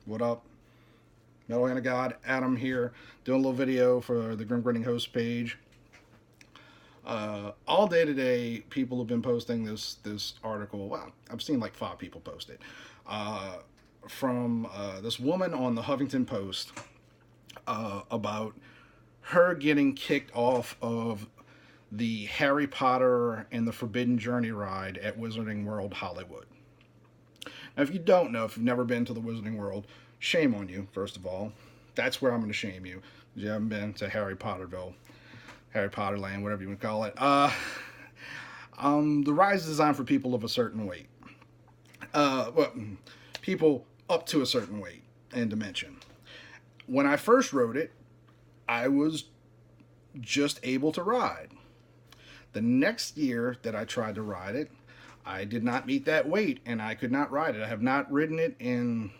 What up? Metal Hand of God, Adam here, doing a little video for the Grim Grinning Host page. All day today, people have been posting this article. Wow, I've seen like 5 people post it. Uh, from this woman on the Huffington Post about her getting kicked off of the Harry Potter and the Forbidden Journey ride at Wizarding World Hollywood. Now, if you don't know, if you've never been to the Wizarding World, shame on you, first of all. That's where I'm going to shame you. You haven't been to Harry Potterville, Harry Potter Land, whatever you want to call it. The ride is designed for people of a certain weight. Well, people up to a certain weight and dimension. When I first rode it, I was just able to ride. The next year that I tried to ride it, I did not meet that weight and I could not ride it. I have not ridden it in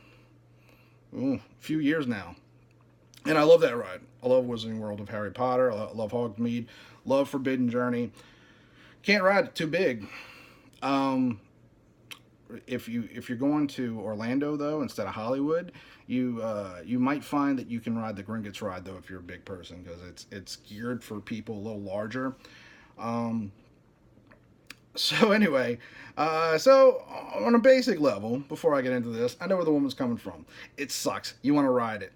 a few years now. And I love that ride. I love Wizarding World of Harry Potter. I love Hogsmeade. Love Forbidden Journey. Can't ride it, too big. Um, if you're going to Orlando though instead of Hollywood, you might find that you can ride the Gringotts ride though if you're a big person because it's geared for people a little larger. Um, so anyway, so on a basic level, before I get into this, I know where the woman's coming from. It sucks. You want to ride it.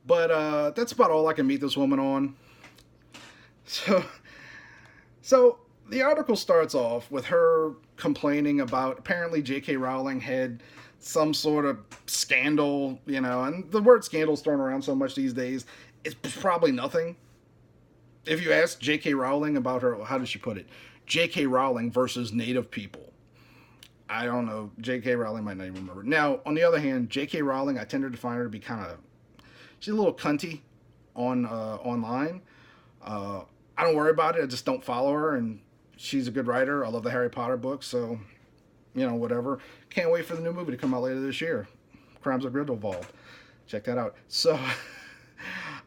But that's about all I can meet this woman on. So, so the article starts off with her complaining about apparently J.K. Rowling had some sort of scandal, and the word scandal is thrown around so much these days. It's probably nothing. If you ask J.K. Rowling about her, how did she put it? J.K. Rowling versus Native people. I don't know. J.K. Rowling might not even remember. Now, on the other hand, J.K. Rowling, I tended to find her to be kind of, she's a little cunty on online. Uh, I don't worry about it. I just don't follow her, and she's a good writer. I love the Harry Potter books, so whatever. Can't wait for the new movie to come out later this year. Crimes of Grindelwald. Check that out. So,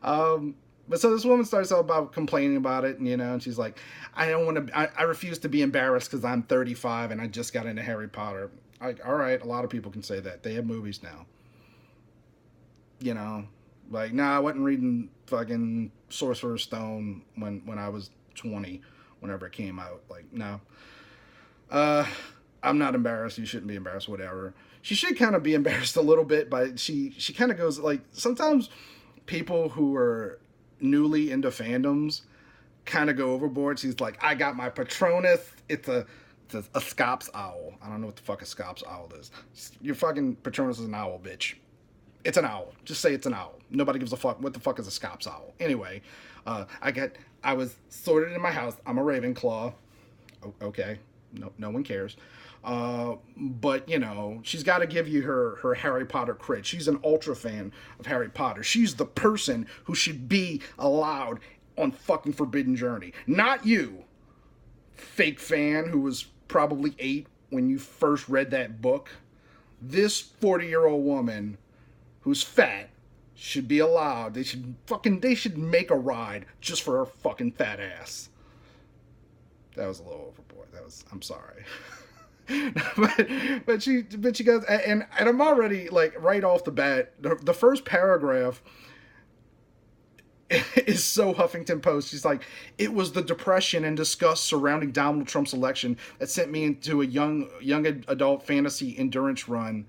um, but so this woman starts out about complaining about it, and she's like, I don't want to. I refuse to be embarrassed because I'm 35 and I just got into Harry Potter. All right, a lot of people can say that. They have movies now. You know, like, nah, I wasn't reading fucking Sorcerer's Stone when I was 20, whenever it came out. Like, no. Uh, I'm not embarrassed. You shouldn't be embarrassed, whatever. She should kind of be embarrassed a little bit, but she kind of goes, like, sometimes people who are newly into fandoms kind of go overboard. She's like, I got my Patronus. It's a Scops owl. I don't know what the fuck a Scops owl is. Your fucking Patronus is an owl, bitch. It's an owl. Just say it's an owl. Nobody gives a fuck. What the fuck is a Scops owl? Anyway, I was sorted in my house. I'm a Ravenclaw. Okay, no one cares. But she's got to give you her Harry Potter cred. She's an ultra fan of Harry Potter. She's the person who should be allowed on fucking Forbidden Journey, not you, fake fan who was probably 8 when you first read that book. This 40-year-old woman who's fat should be allowed. They should make a ride just for her fucking fat ass. That was a little overboard. I'm sorry. but she goes, and I'm already like right off the bat, the first paragraph is so Huffington Post. She's like, it was the depression and disgust surrounding Donald Trump's election that sent me into a young adult fantasy endurance run.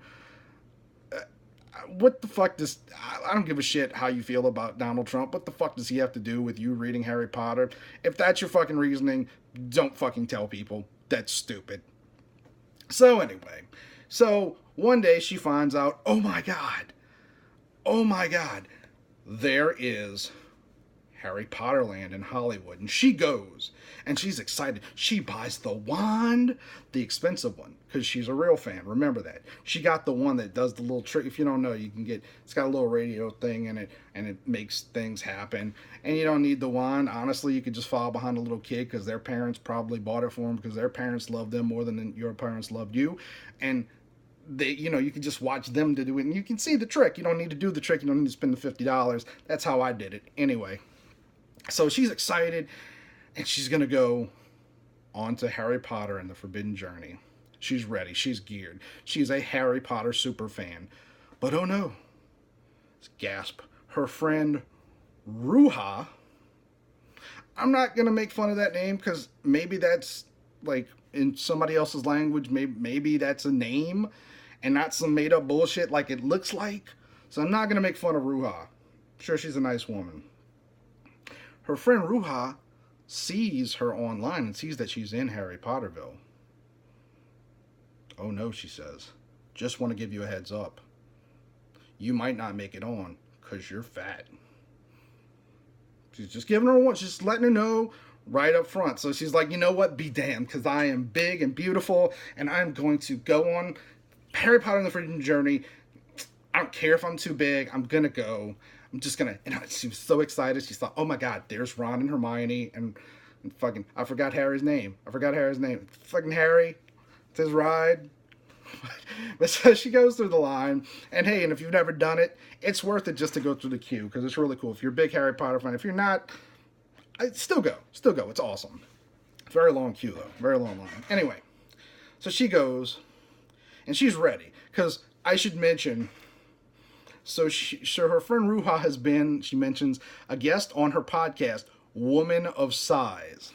What the fuck does, I don't give a shit how you feel about Donald Trump. What the fuck does he have to do with you reading Harry Potter? If that's your fucking reasoning, don't fucking tell people. That's stupid. So anyway, so one day she finds out, oh my god, there is Harry Potter Land in Hollywood. And she goes, and she's excited. She buys the wand, the expensive one, because she's a real fan. Remember that. She got the one that does the little trick. If you don't know, you can get, it's got a little radio thing in it, and it makes things happen. And you don't need the wand. Honestly, you could just follow behind a little kid because their parents probably bought it for them because their parents loved them more than your parents loved you. And you can just watch them to do it, and you can see the trick. You don't need to do the trick. You don't need to spend the $50. That's how I did it. Anyway. So she's excited, and she's going to go on to Harry Potter and the Forbidden Journey. She's ready. She's geared. She's a Harry Potter super fan. But oh no. Gasp. Her friend Ruha. I'm not going to make fun of that name because maybe that's like in somebody else's language. Maybe that's a name and not some made up bullshit like it looks like. So I'm not going to make fun of Ruha. I'm sure she's a nice woman. Her friend Ruha sees her online and sees that she's in Harry Potterville. Oh no, she says. Just want to give you a heads up. You might not make it on because you're fat. She's just giving her one, just letting her know right up front. So she's like, you know what? Be damned, because I am big and beautiful, and I'm going to go on Harry Potter and the Forbidden Journey. I don't care if I'm too big. I'm going to go. I'm just going to, and she was so excited. She thought, oh my God, there's Ron and Hermione, and fucking, I forgot Harry's name. Fucking Harry. It's his ride. But so she goes through the line, and hey, and if you've never done it, it's worth it just to go through the queue, because it's really cool. If you're a big Harry Potter fan, if you're not, still go. It's awesome. Very long queue though, very long line. Anyway, so she goes, and she's ready, because I should mention, so her friend Ruha has been, she mentions, a guest on her podcast, Woman of Size.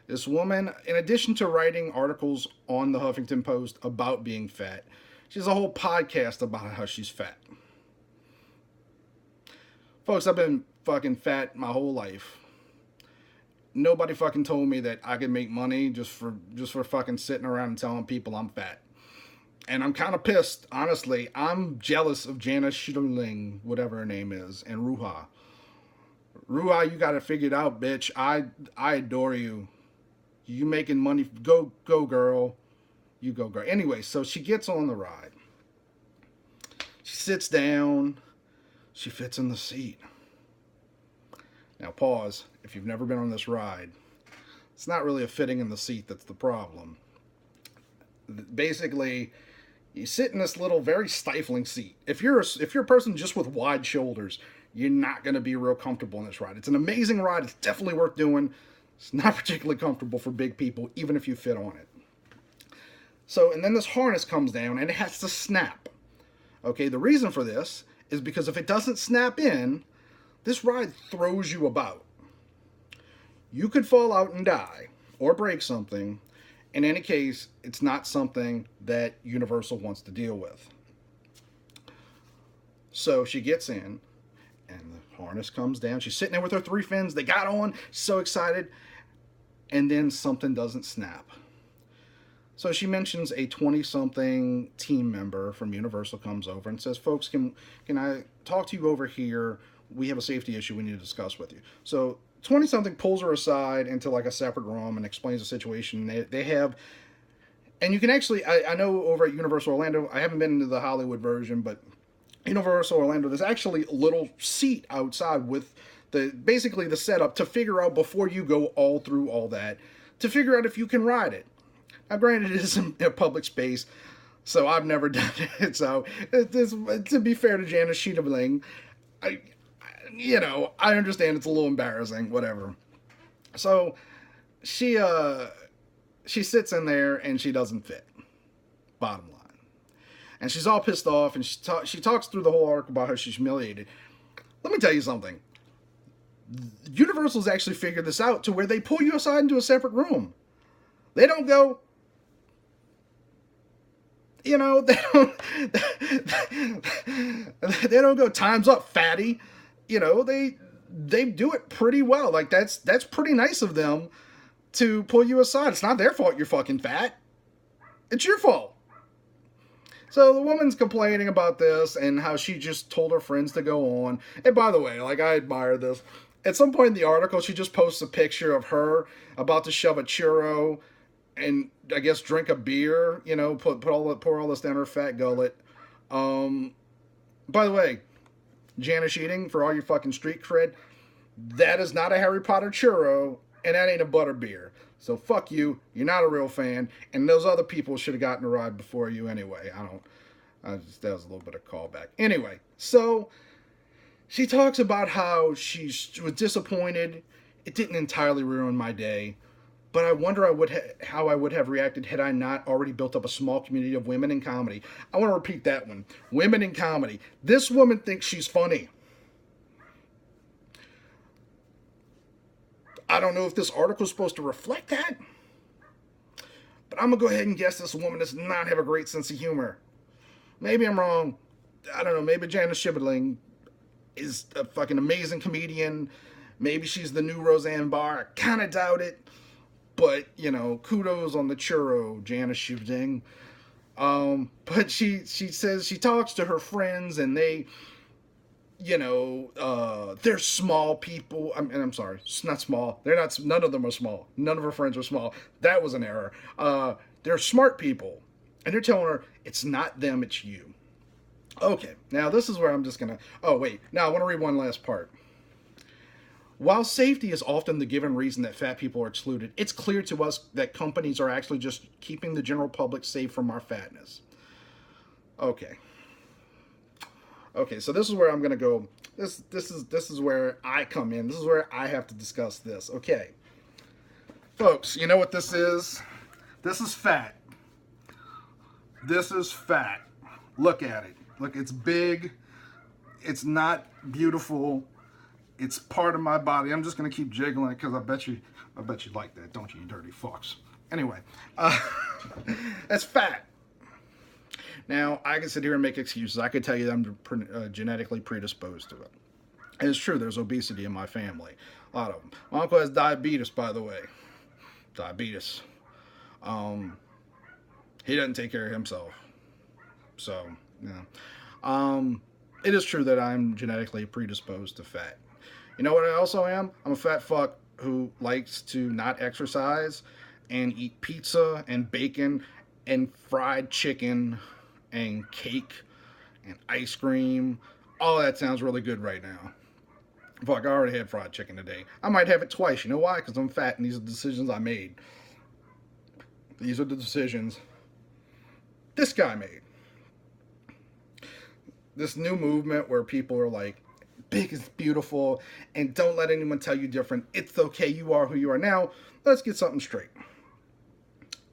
This woman, in addition to writing articles on the Huffington Post about being fat, she has a whole podcast about how she's fat. Folks, I've been fucking fat my whole life. Nobody fucking told me that I could make money just for fucking sitting around and telling people I'm fat. And I'm kind of pissed, honestly. I'm jealous of Jana Schilling, whatever her name is, and Ruha. Ruha, you got it figured out, bitch. I adore you. You making money. Go girl. You go girl. Anyway, so she gets on the ride. She sits down. She fits in the seat. Now pause. If you've never been on this ride, it's not really a fitting in the seat that's the problem. Basically, you sit in this little very stifling seat. If you're a person just with wide shoulders, you're not going to be real comfortable in this ride. It's an amazing ride. It's definitely worth doing. It's not particularly comfortable for big people, even if you fit on it. So, and then this harness comes down, and it has to snap. Okay, the reason for this is because if it doesn't snap in, this ride throws you about. You could fall out and die, or break something. In any case, it's not something that Universal wants to deal with. So she gets in, and the harness comes down. She's sitting there with her 3 fins. They got on, so excited. And then something doesn't snap. So she mentions a 20-something team member from Universal comes over and says, folks, can I talk to you over here? We have a safety issue we need to discuss with you. So 20-something pulls her aside into like a separate room and explains the situation. They have, and you can actually, I know over at Universal Orlando, I haven't been into the Hollywood version, but Universal Orlando, there's actually a little seat outside with basically the setup to figure out before you go all through all that, to figure out if you can ride it. Now, granted, it is in a public space, so I've never done it. So, to be fair to Janice Sheetabling, I understand it's a little embarrassing, whatever. So, she sits in there and she doesn't fit. Bottom line. And she's all pissed off, and she talks through the whole arc about how she's humiliated. Let me tell you something. Universal's actually figured this out to where they pull you aside into a separate room. They don't go, they don't go, time's up, fatty. They do it pretty well. Like, that's pretty nice of them to pull you aside. It's not their fault you're fucking fat. It's your fault. So the woman's complaining about this and how she just told her friends to go on. And by the way, like, I admire this. At some point in the article, she just posts a picture of her about to shove a churro and, I guess, drink a beer. Pour all this down her fat gullet. By the way, Janice Eating, for all your fucking street cred, that is not a Harry Potter churro, and that ain't a butter beer. So fuck you. You're not a real fan, and those other people should have gotten a ride before you anyway. That was a little bit of callback. Anyway, so she talks about how she was disappointed. It didn't entirely ruin my day. but I wonder how I would have reacted had I not already built up a small community of women in comedy. I want to repeat that one. Women in comedy. This woman thinks she's funny. I don't know if this article is supposed to reflect that, but I'm going to go ahead and guess this woman does not have a great sense of humor. Maybe I'm wrong. I don't know. Maybe Janice Shibling is a fucking amazing comedian. Maybe she's the new Roseanne Barr. I kind of doubt it. But, you know, kudos on the churro, Janice Shibling. But she says she talks to her friends and they, you know, they're small people. I'm sorry, it's not small. They're not. None of them are small. None of her friends are small. That was an error. They're smart people, and they're telling her it's not them, it's you. Okay, now this is where I'm just gonna. Oh wait, now I want to read one last part. While safety is often the given reason that fat people are excluded, it's clear to us that companies are actually just keeping the general public safe from our fatness. Okay. Okay, so this is where I'm going to go. This is where I come in. This is where I have to discuss this. Okay. Folks, you know what this is? This is fat. This is fat. Look at it. Look, it's big. It's not beautiful. It's part of my body. I'm just going to keep jiggling it because I bet you like that, don't you dirty fucks. Anyway, that's fat. Now, I can sit here and make excuses. I could tell you that I'm genetically predisposed to it. And it's true, there's obesity in my family. A lot of them. My uncle has diabetes, by the way. Diabetes. He doesn't take care of himself. So, yeah. It is true that I'm genetically predisposed to fat. You know what I also am? I'm a fat fuck who likes to not exercise and eat pizza and bacon and fried chicken and cake and ice cream. All that sounds really good right now. Fuck, I already had fried chicken today. I might have it twice. You know why? Because I'm fat and these are the decisions I made. These are the decisions this guy made. This new movement where people are like, big is beautiful and don't let anyone tell you different. It's okay. You are who you are. Now, let's get something straight.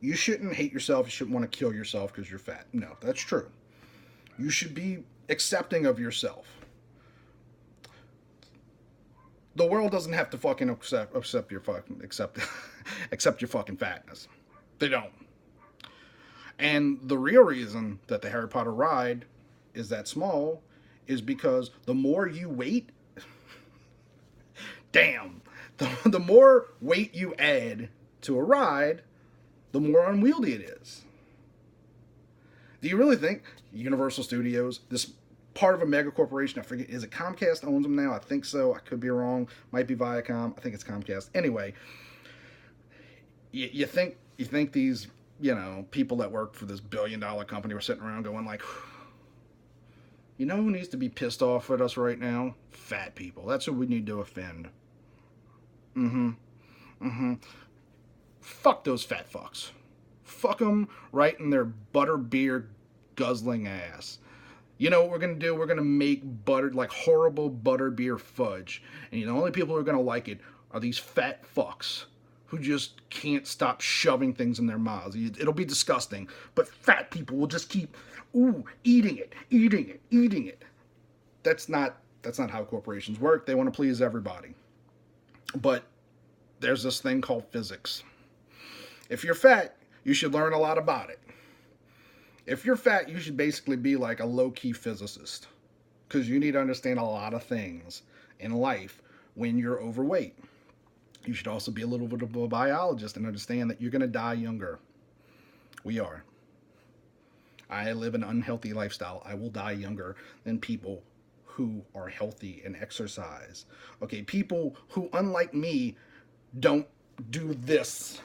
You shouldn't hate yourself. You shouldn't want to kill yourself because you're fat. No, that's true. You should be accepting of yourself. The world doesn't have to fucking accept your fucking fatness. They don't. And the real reason that the Harry Potter ride is that small is because the more you wait, the more weight you add to a ride, the more unwieldy it is. Do you really think Universal Studios, this part of a mega corporation, I forget, is it Comcast owns them now? I think so. I could be wrong. Might be Viacom. I think it's Comcast. Anyway, you think these, you know, people that work for this billion-dollar company were sitting around going like, you know who needs to be pissed off at us right now? Fat people. That's who we need to offend. Fuck those fat fucks. Fuck them right in their butterbeer guzzling ass. You know what we're going to do? We're going to make horrible butterbeer fudge. And the only people who are going to like it are these fat fucks who just can't stop shoving things in their mouths. It'll be disgusting. But fat people will just keep, eating it. That's not how corporations work. They want to please everybody. But there's this thing called physics. If you're fat, you should learn a lot about it. If you're fat, you should basically be like a low-key physicist. Because you need to understand a lot of things in life when you're overweight. You should also be a little bit of a biologist and understand that you're going to die younger. We are. I live an unhealthy lifestyle. I will die younger than people who are healthy and exercise. Okay, people who, unlike me, don't do this.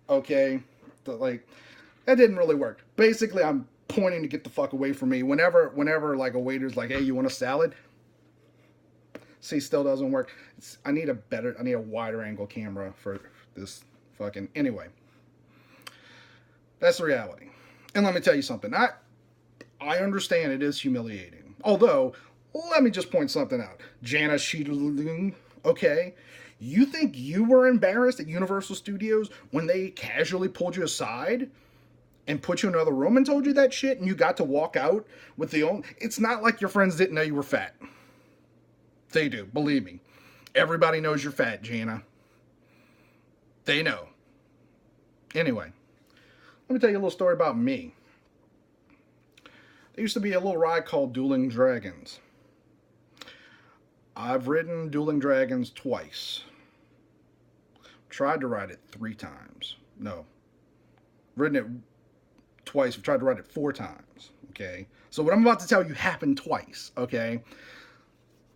Okay? That didn't really work. Basically, I'm pointing to get the fuck away from me. Whenever like a waiter's like, hey, you want a salad? See, still doesn't work. I need a wider angle camera for this fucking, anyway. That's the reality. And let me tell you something. I understand it is humiliating. Although, let me just point something out. Jana Sheedling, okay, You think you were embarrassed at Universal Studios when they casually pulled you aside and put you in another room and told you that shit, and you got to walk out with the own? It's not like your friends didn't know you were fat. They do, believe me. Everybody knows you're fat, Gina. They know. Anyway, let me tell you a little story about me. There used to be a little ride called Dueling Dragons. I've ridden Dueling Dragons twice. Tried to ride it 3 times. No. Ridden it twice. I've tried to ride it 4 times. Okay? So what I'm about to tell you happened twice. Okay?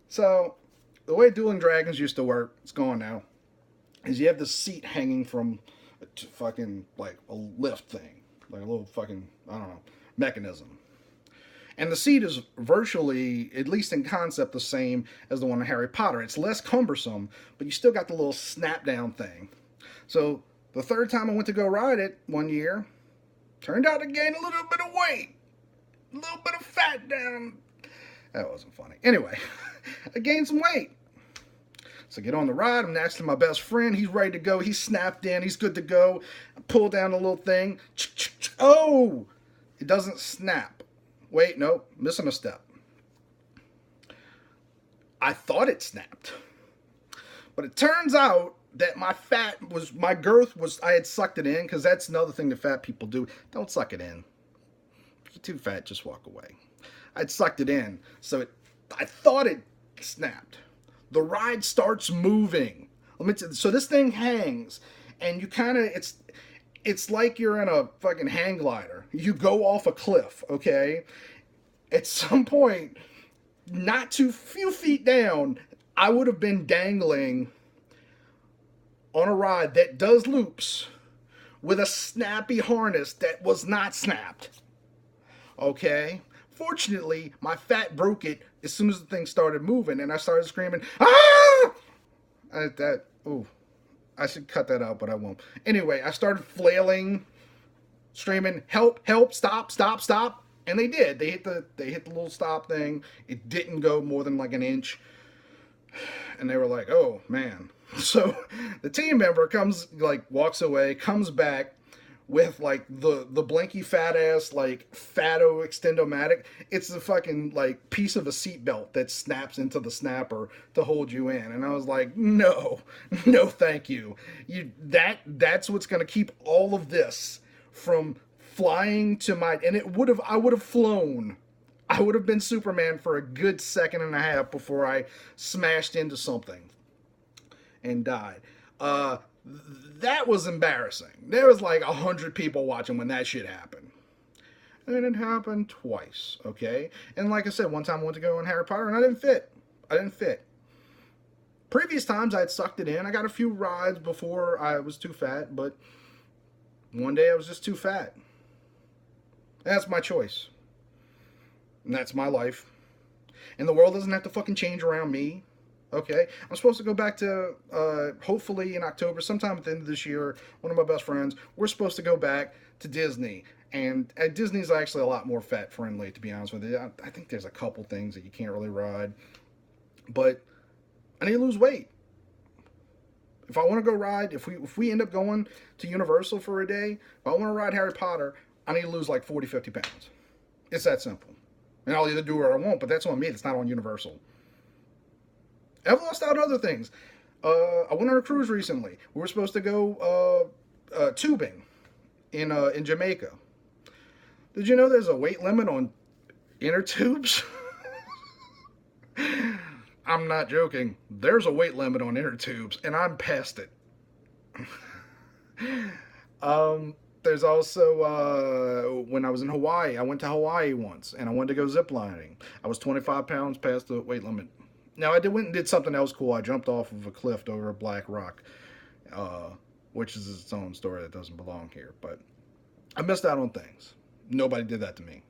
So, the way Dueling Dragons used to work, it's gone now, is you have the seat hanging from a fucking, like, a lift thing. Like a little fucking, I don't know, mechanism. And the seat is virtually, at least in concept, the same as the one in Harry Potter. It's less cumbersome, but you still got the little snap down thing. So the 3rd time I went to go ride it one year, turned out to gain a little bit of weight. A little bit of fat down. That wasn't funny. Anyway, I gained some weight. So I get on the ride. I'm next to my best friend. He's ready to go. He's snapped in. He's good to go. I pull down the little thing. Oh! It doesn't snap. Wait, no, missing a step. I thought it snapped. But it turns out that my girth was, I had sucked it in, because that's another thing that fat people do. Don't suck it in. If you're too fat, just walk away. I'd sucked it in, so I thought it snapped. The ride starts moving. So this thing hangs, and you kind of, it's like you're in a fucking hang glider. You go off a cliff, okay? At some point, not too few feet down, I would have been dangling on a ride that does loops with a snappy harness that was not snapped. Okay? Fortunately, my fat broke it as soon as the thing started moving, and I started screaming, ah! I should cut that out, but I won't. Anyway, I started flailing, screaming, help, help, stop, stop, stop. And they did. They hit the little stop thing. It didn't go more than like an inch. And they were like, oh, man. So the team member walks away, comes back with like the blanky fat ass, like Fatto Extendomatic. It's the fucking like piece of a seatbelt that snaps into the snapper to hold you in. And I was like, no, thank you. That's what's gonna keep all of this from flying to and I would have flown. I would have been Superman for a good 1.5 seconds before I smashed into something and died. That was embarrassing. There was like 100 people watching when that shit happened. And it happened twice, okay? And like I said, one time I went to go in Harry Potter and I didn't fit. Previous times I'd sucked it in. I got a few rides before I was too fat, but one day I was just too fat. That's my choice. And that's my life. And the world doesn't have to fucking change around me. Okay, I'm supposed to go back to, hopefully in October, sometime at the end of this year, one of my best friends, we're supposed to go back to Disney. And Disney's actually a lot more fat friendly, to be honest with you. I think there's a couple things that you can't really ride. But I need to lose weight. If I want to go ride, if we end up going to Universal for a day, if I want to ride Harry Potter, I need to lose like 40, 50 pounds. It's that simple. And I'll either do it or I won't, but that's on me. It's not on Universal. I've lost out other things. I went on a cruise recently. We were supposed to go tubing in Jamaica. Did you know there's a weight limit on inner tubes? I'm not joking. There's a weight limit on inner tubes, and I'm past it. There's also, when I was in Hawaii, I went to Hawaii once, and I wanted to go ziplining. I was 25 pounds past the weight limit. Now, went and did something else cool. I jumped off of a cliff over a black rock, which is its own story that doesn't belong here. But I missed out on things. Nobody did that to me.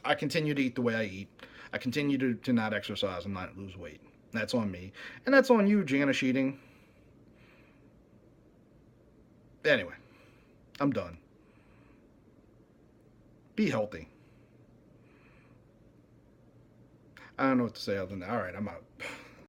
I continue to eat the way I eat. I continue to not exercise and not lose weight. That's on me. And that's on you, Jana Sheeting. Anyway, I'm done. Be healthy. I don't know what to say other than that. All right, I'm out.